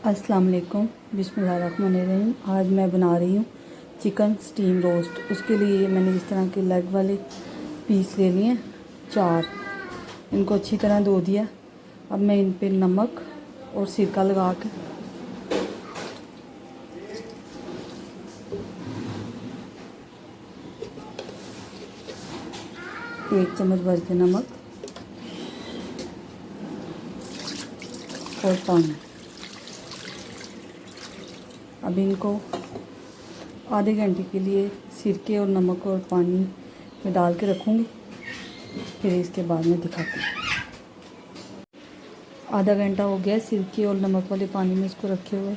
अस्सलाम वालेकुम, बिस्मिल्लाहिर्रहमानिर्रहीम। आज मैं बना रही हूँ चिकन स्टीम रोस्ट। उसके लिए मैंने इस तरह के लेग वाले पीस ले लिए हैं 4। इनको अच्छी तरह धो दिया। अब मैं इन पे नमक और सिरका लगा के एक चम्मच भर के नमक और पानी। अब इनको आधे घंटे के लिए सिरके और नमक और पानी में डाल के रखूँगी, फिर इसके बाद में दिखाती हूँ। आधा घंटा हो गया सिरके और नमक वाले पानी में इसको रखे हुए।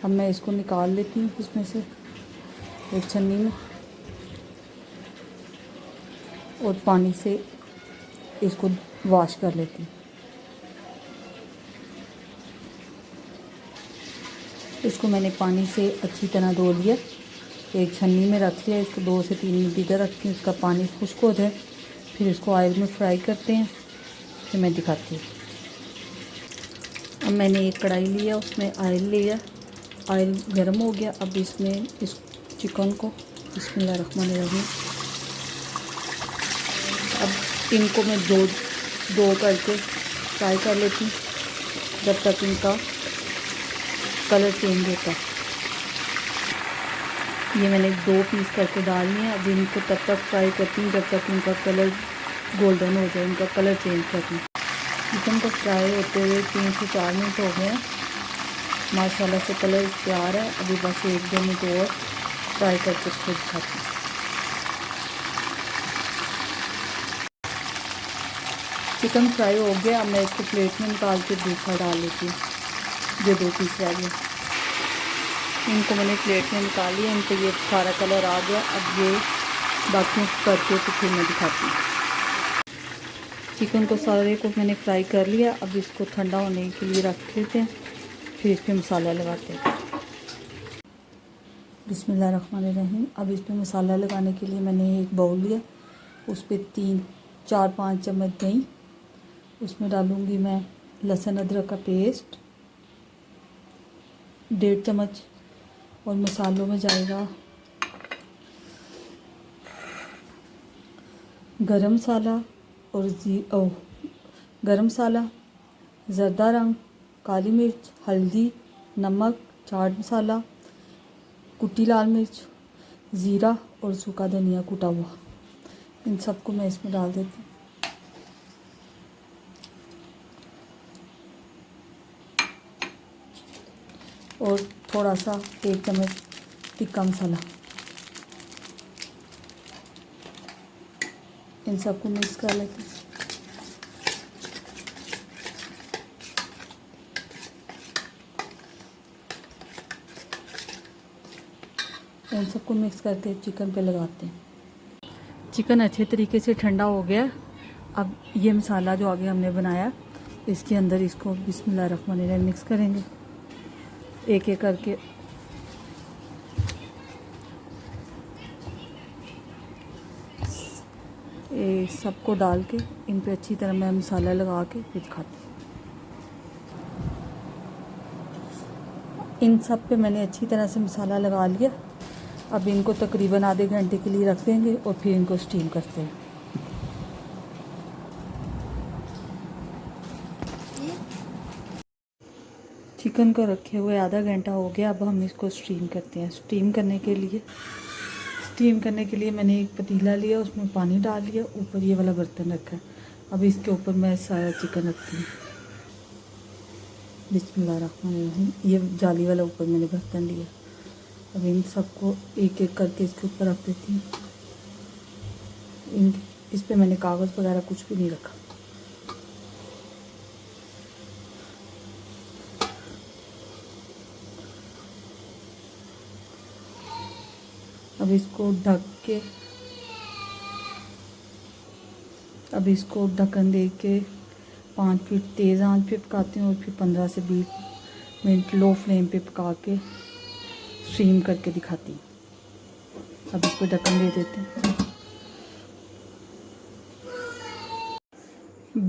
अब मैं इसको निकाल लेती हूँ इसमें से एक छन्नी में, और पानी से इसको वॉश कर लेती हूँ। इसको मैंने पानी से अच्छी तरह धो लिया, एक छन्नी में रख लिया। इसको 2 से 3 मिनट इधर रखती हूँ, इसका पानी खुश्क हो जाए, फिर इसको ऑयल में फ्राई करते हैं, फिर मैं दिखाती हूँ। अब मैंने एक कढ़ाई लिया, उसमें ऑयल लिया, ऑयल गर्म हो गया। अब इसमें इस चिकन को बिस्मिल्लाहिर्रहमानिर्रहीम, अब इनको मैं दो करके फ्राई कर लेती हूँ जब तक इनका कलर चेंज होता है। ये मैंने 2 पीस करके डाल लिए हैं। अब इनको तब तक फ्राई करती हूँ जब तक इनका कलर गोल्डन हो जाए, इनका कलर चेंज करती हूँ। चिकन को फ्राई होते हुए 3 से 4 मिनट हो गए हैं। माशाल्लाह से कलर इसके आ रहा है। अभी बस 1-2 मिनट और फ्राई करके खुद खाती हूँ। चिकन फ्राई हो गया। अब मैं इसको प्लेट में निकाल के दूसरा डाल लेती हूँ। जो 2 पीस रह गए इनको मैंने प्लेट में निकाल लिया। इन पर ये सारा कलर आ गया। अब ये बाकी करके तो फिर मैं दिखाती हूँ। चिकन को सारे को मैंने फ्राई कर लिया। अब इसको ठंडा होने के लिए रख लेते हैं, फिर इस पर मसाला लगाते हैं। बिस्मिल्लाहिर्रहमानिर्रहीम। अब इस पर मसाला लगाने के लिए मैंने एक बाउल लिया, उस पर 3-4-5 चम्मच दही, उसमें डालूँगी मैं लहसुन अदरक का पेस्ट 1.5 चम्मच, और मसालों में जाएगा गरम मसाला और गरम मसाला, ज़रदा रंग, काली मिर्च, हल्दी, नमक, चाट मसाला, कुटी लाल मिर्च, ज़ीरा और सूखा धनिया कुटा हुआ। इन सबको मैं इसमें डाल देती हूँ। और थोड़ा सा 1 चम्मच टिक्का मसाला। इन सबको मिक्स कर लेते हैं। इन सबको मिक्स करके चिकन पे लगाते हैं। चिकन अच्छे तरीके से ठंडा हो गया। अब ये मसाला जो आगे हमने बनाया, इसके अंदर इसको बिस्मिल्लाहिर्रहमानिर्रहीम मिक्स करेंगे एक एक करके। ये सबको डाल के इन पे अच्छी तरह मैं मसाला लगा के फिर खाती हूँ। इन सब पे मैंने अच्छी तरह से मसाला लगा लिया। अब इनको तकरीबन आधे घंटे के लिए रख देंगे और फिर इनको स्टीम करते हैं। चिकन को रखे हुए आधा घंटा हो गया। अब हम इसको स्टीम करते हैं। स्टीम करने के लिए मैंने एक पतीला लिया, उसमें पानी डाल लिया, ऊपर ये वाला बर्तन रखा है। अब इसके ऊपर मैं सारा चिकन रखती हूँ। बिस्मिल्लाहिर्रहमानिर्रहीम। ये जाली वाला ऊपर मैंने बर्तन लिया। अब इन सबको एक एक करके इसके ऊपर रख देती हूँ। इस पे मैंने कागज़ वगैरह कुछ भी नहीं रखा। अब इसको ढक्कन दे के 5 मिनट तेज़ आंच पे पकाती हूँ, और फिर 15 से 20 मिनट लो फ्लेम पे पका के स्टीम करके दिखाती हूँ। अब इस पर ढक्कन दे देते हैं।